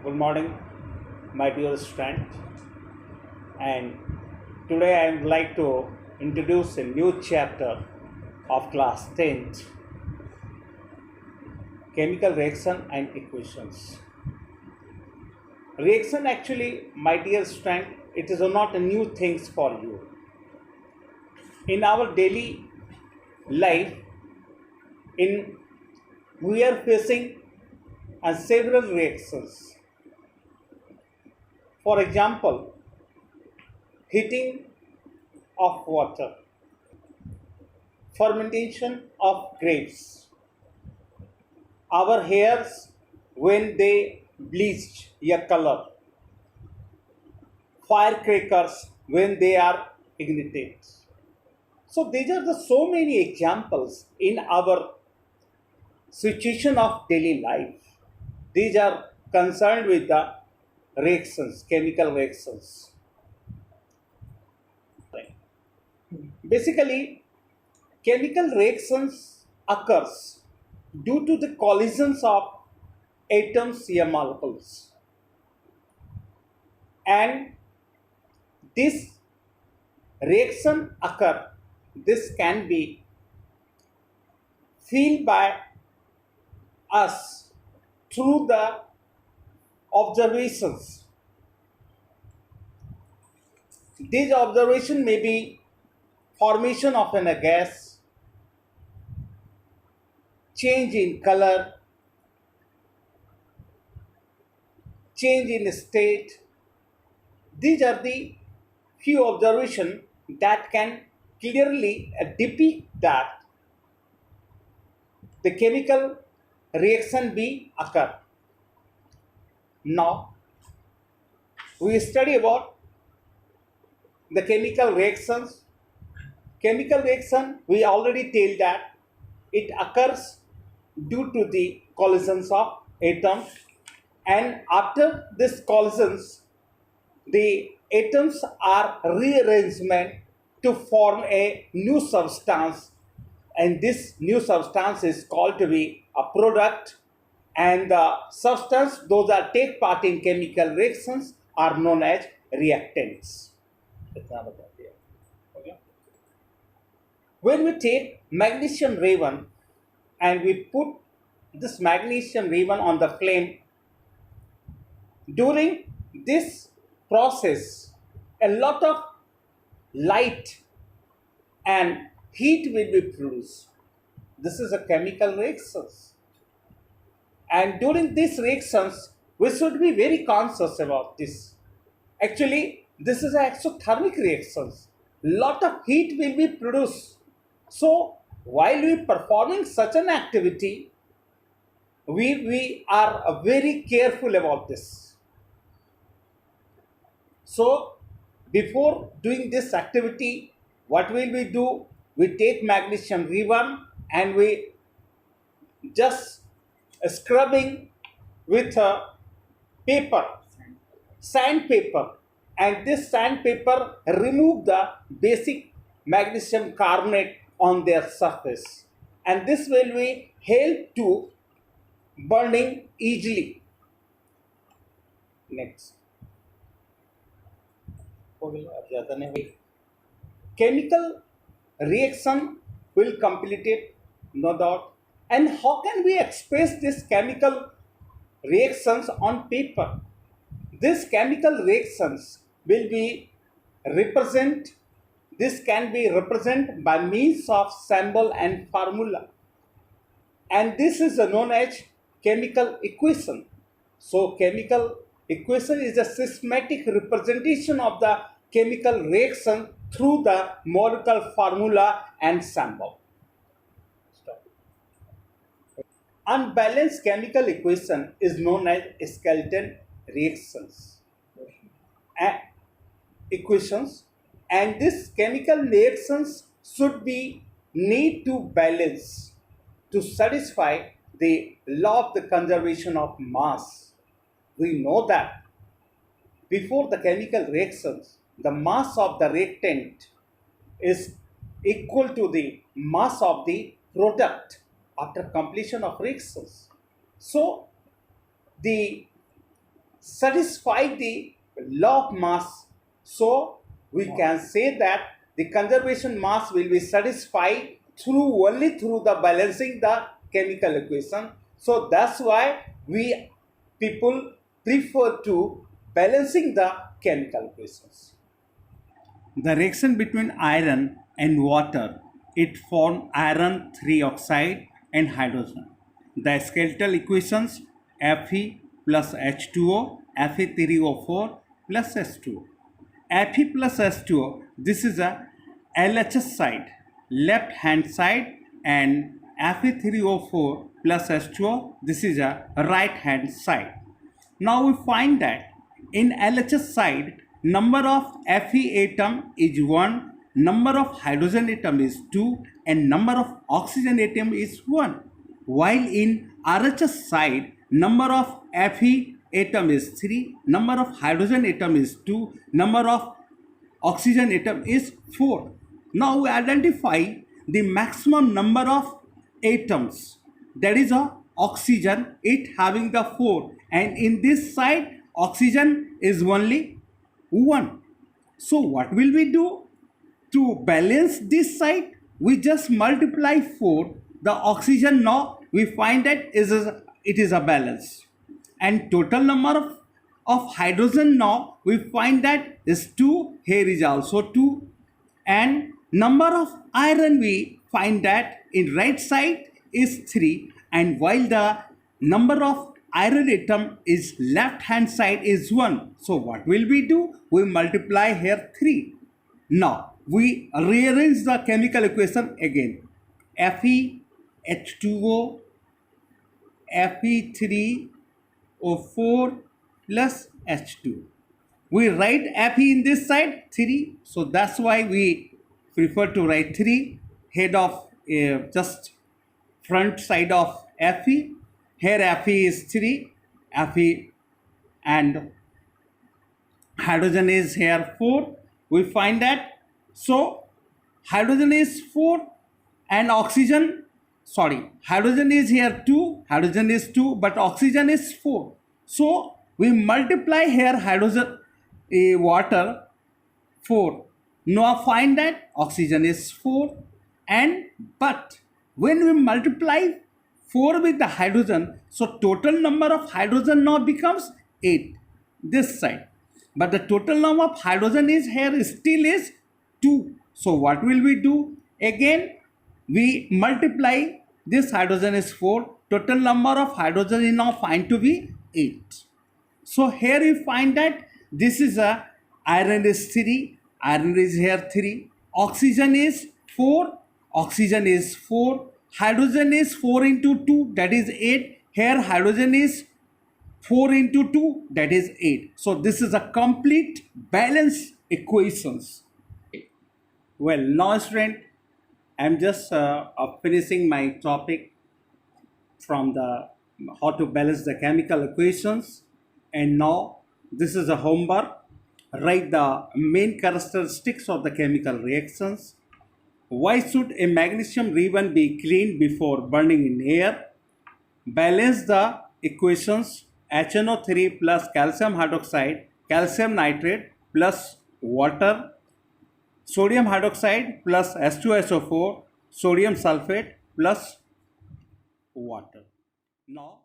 Good morning, my dear student. And today I would like to introduce a new chapter of class 10th, chemical reaction and equations. Reaction actually, my dear student, it is not a new things for you. In our daily life, in we are facing several reactions. For example, heating of water, fermentation of grapes, our hairs when they bleach a color, firecrackers when they are ignited. So these are the so many examples in our situation of daily life. These are concerned with the reactions, chemical reactions. Basically, chemical reactions occurs due to the collisions of atoms or molecules, and this reaction occur. This can be felt by us through the observations. These observation may be formation of a gas, change in color, change in state. These are the few observations that can clearly depict that the chemical reaction be occur. Now we study about the chemical reactions. Chemical reaction, we already tell that it occurs due to the collisions of atoms, and after this collisions the atoms are rearrangement to form a new substance, and this new substance is called to be a product, and the substance those that take part in chemical reactions are known as reactants. Okay. When we take magnesium rayon and we put this magnesium rayon on the flame, during this process a lot of light and heat will be produced. This is a chemical reactions, and during these reactions we should be very conscious about this. Actually, this is an exothermic reactions. Lot of heat will be produced. So while we performing such an activity, we are very careful about this. So before doing this activity, what will we do? We take magnesium rayon and we just scrubbing with a paper, sandpaper, and this sandpaper remove the basic magnesium carbonate on their surface, and this will be help to burning easily. Next, chemical reaction will complete it, no doubt. And how can we express this chemical reactions on paper? These chemical reactions will be represent. This can be represented by means of symbol and formula, and this is known as chemical equation. So chemical equation is a systematic representation of the chemical reaction through the molecular formula and symbol. Unbalanced chemical equation is known as skeleton reactions. Equations, and these chemical reactions should be need to balance to satisfy the law of the conservation of mass. We know that before the chemical reactions, the mass of the reactant is equal to the mass of the product after completion of reactions. So the satisfy the law of mass. So we can say that the conservation mass will be satisfied through only through the balancing the chemical equation. So that's why we people prefer to balancing the chemical equations. The reaction between iron and water, it forms iron 3 oxide and hydrogen. The skeletal equations Fe plus H2O, Fe3O4 plus H2O. Fe plus H2O, this is a LHS side, left hand side, and Fe3O4 plus H2O, this is a right hand side. Now we find that in LHS side, number of Fe atom is 1, number of hydrogen atom is 2, and number of oxygen atom is 1. While in RHS side, number of Fe atom is 3, number of hydrogen atom is 2, number of oxygen atom is 4. Now we identify the maximum number of atoms, that is a oxygen, it having the 4, and in this side oxygen is only 1. So what will we do? To balance this side, we just multiply 4. The oxygen now we find that it is a balance. And total number of hydrogen now we find that is 2. Here is also 2. And number of iron we find that in right side is 3. And while the number of iron atom is left hand side is 1. So what will we do? We multiply here 3. Now we rearrange the chemical equation again. Fe H2O Fe3O4 plus H2. We write Fe in this side 3. So that's why we prefer to write 3 head of just front side of Fe. Here Fe is 3, Fe and hydrogen is here 4. We find that. So hydrogen is 4 and hydrogen is here 2, hydrogen is 2, but oxygen is 4. So we multiply here hydrogen, water 4. Now find that oxygen is 4, but when we multiply 4 with the hydrogen, so total number of hydrogen now becomes 8 this side, but the total number of hydrogen is here still is 2. So what will we do? Again we multiply this hydrogen is 4, total number of hydrogen is now find to be 8. So here you find that this is a iron is 3, iron is here 3, oxygen is 4, oxygen is 4, hydrogen is 4 into 2, that is 8. Here hydrogen is 4 into 2, that is 8. So this is a complete balance equations. Well, now student, I am just finishing my topic from the how to balance the chemical equations, and now this is a homework. Write the main characteristics of the chemical reactions. Why should a magnesium ribbon be cleaned before burning in air? Balance the equations HNO3 plus calcium hydroxide, calcium nitrate plus water, sodium hydroxide plus H2SO4, sodium sulfate plus water. Now